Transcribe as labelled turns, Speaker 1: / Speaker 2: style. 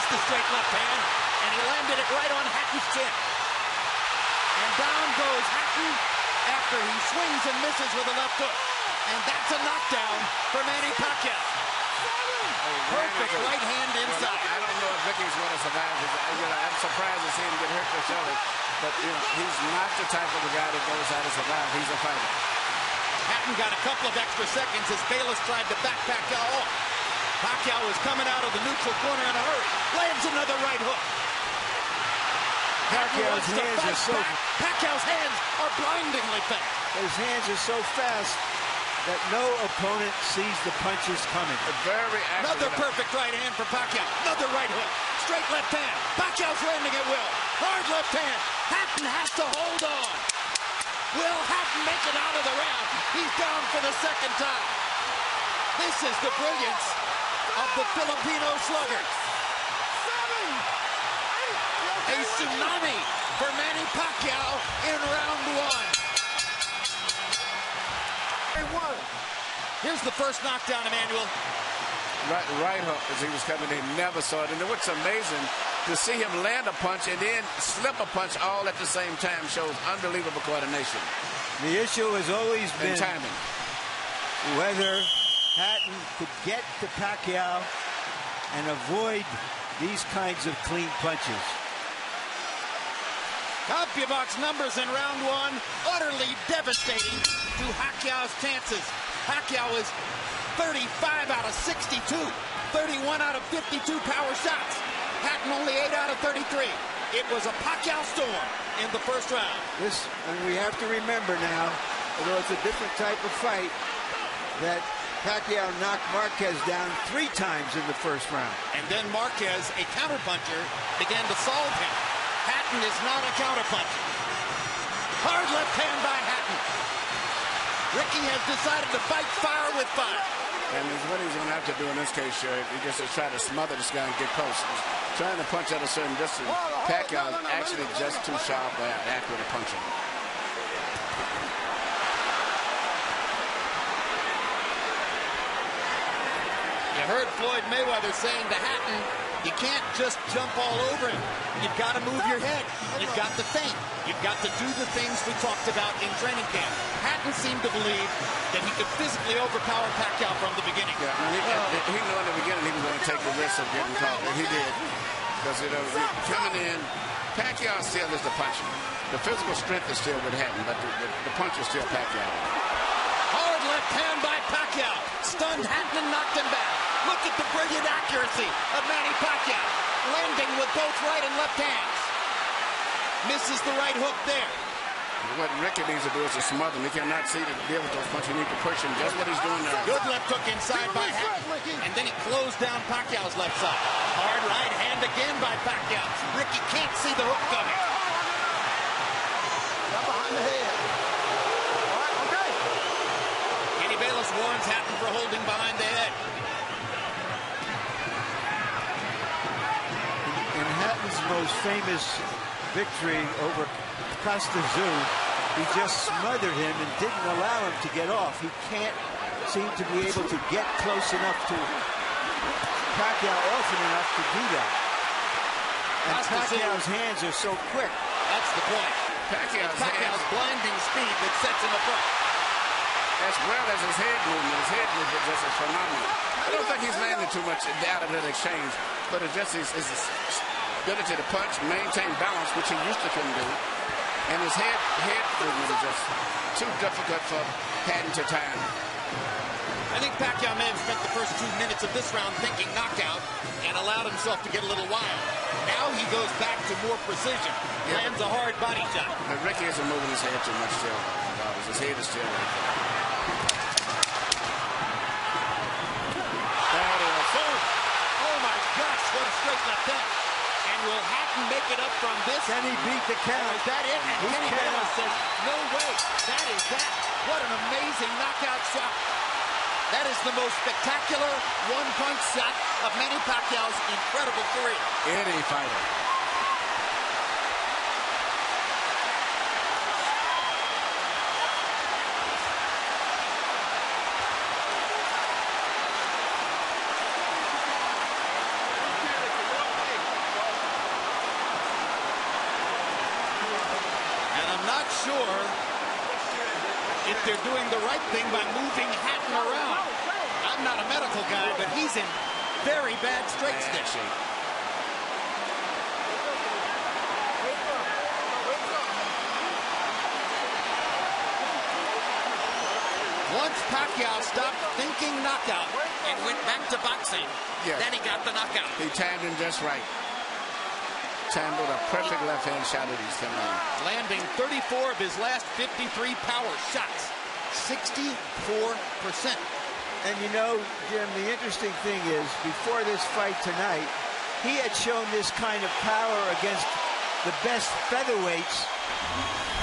Speaker 1: missed the straight left hand, and he landed it right on Hatton's chin. And down goes Hatton after he swings and misses with a left hook. And that's a knockdown for Manny Pacquiao. Perfect right hand inside.
Speaker 2: Well, I don't know if Ricky's going to survive. I'm surprised to see him get hurt for Shelley. But he's not the type of a guy that goes out to survive. He's a fighter.
Speaker 1: Hatton got a couple of extra seconds as Bayless tried to back Pacquiao off. Pacquiao is coming out of the neutral corner in a hurry. Lands another right hook.
Speaker 3: Pacquiao's hands are so...
Speaker 1: Pacquiao's hands are blindingly fast.
Speaker 3: His hands are so fast that no opponent sees the punches coming.
Speaker 1: Another perfect right hand for Pacquiao. Another right hook. Straight left hand. Pacquiao's landing at will. Hard left hand. Hatton has to hold on. Will Hatton make it out of the round? He's down for the second time. This is the brilliance of the Filipino slugger. A tsunami for Manny Pacquiao in round one. Here's the first knockdown, Emmanuel.
Speaker 2: Right hook as he was coming in. Never saw it. And what's amazing, to see him land a punch and then slip a punch all at the same time shows unbelievable coordination.
Speaker 3: The issue has always been
Speaker 2: timing.
Speaker 3: Whether Hatton could get to Pacquiao and avoid these kinds of clean punches.
Speaker 1: CompuBox numbers in round one, utterly devastating to Pacquiao's chances. Pacquiao is 35 out of 62, 31 out of 52 power shots. Hatton only 8 out of 33. It was a Pacquiao storm in the first round.
Speaker 3: And we have to remember now, although it's a different type of fight, that Pacquiao knocked Marquez down 3 times in the first round.
Speaker 1: And then Marquez, a counterpuncher, began to solve him. Hatton is not a counterpuncher. Hard left hand by Hatton. Ricky has decided to fight fire with fire.
Speaker 2: And what he's going to have to do in this case, he just to try to smother this guy and get close. He's trying to punch at a certain distance. Pacquiao is actually just too sharp and accurate at punching.
Speaker 1: You heard Floyd Mayweather saying to Hatton, you can't just jump all over him. You've got to move your head. You've got to think. You've got to do the things we talked about in training camp. Hatton seemed to believe that he could physically overpower Pacquiao from the beginning.
Speaker 2: Yeah, he knew in the beginning he was going to take the risk of getting caught. And he did. Because, coming in, Pacquiao still is the puncher. The physical strength is still with Hatton, but the punch is still Pacquiao.
Speaker 1: Hard left hand by Pacquiao. Stunned Hatton and knocked him back. Look at the brilliant accuracy of Manny Pacquiao, landing with both right and left hands. Misses the right hook there.
Speaker 2: What Ricky needs to do is to smother him. He cannot see to deal with those punches. He needs to push him. Just what he's doing there.
Speaker 1: Good left hook inside by Hatton. And then he closed down Pacquiao's left side. Hard right hand again by Pacquiao. Ricky can't see the hook coming.
Speaker 4: Behind the head. All right, okay.
Speaker 1: Kenny Bayless warns Hatton for holding behind the head.
Speaker 3: In Hatton's most famous victory over Costa Zoo, he just smothered him and didn't allow him to get off. He can't seem to be able to get close enough to Pacquiao often enough to do that. And Pacquiao's hands are so quick.
Speaker 1: That's the point. Pacquiao's blinding speed that sets him apart.
Speaker 2: As well as his head movement. His head movement just is phenomenal. I don't think he's landing too much out of that exchange, but it's just his ability to punch, maintain balance, which he used to couldn't do. And his head movement is just too difficult for Hatton to time.
Speaker 1: I think Pacquiao may have spent the first 2 minutes of this round thinking knockout and allowed himself to get a little wild. Now he goes back to more precision. Lands a hard body shot.
Speaker 2: But Ricky isn't moving his head too much still. His head is still right there.
Speaker 1: Oh my gosh, what a straight left hand. And will Hatton make it up from this?
Speaker 3: Can he beat the count?
Speaker 1: Is that it? And Kenny Bayless says, no way. That is that. What an amazing knockout shot. That is the most spectacular one-punch shot of Manny Pacquiao's incredible career.
Speaker 2: Any fighter.
Speaker 1: sure if they're doing the right thing by moving Hatton around. I'm not a medical guy, but he's in very bad straight stitch. Once Pacquiao stopped thinking knockout and went back to boxing, then he got the knockout.
Speaker 2: He timed him just right. Timed with a perfect left-hand shot at his command.
Speaker 1: Landing 34 of his last 53 power shots. 64%.
Speaker 3: And you know, Jim, the interesting thing is, before this fight tonight, he had shown this kind of power against the best featherweights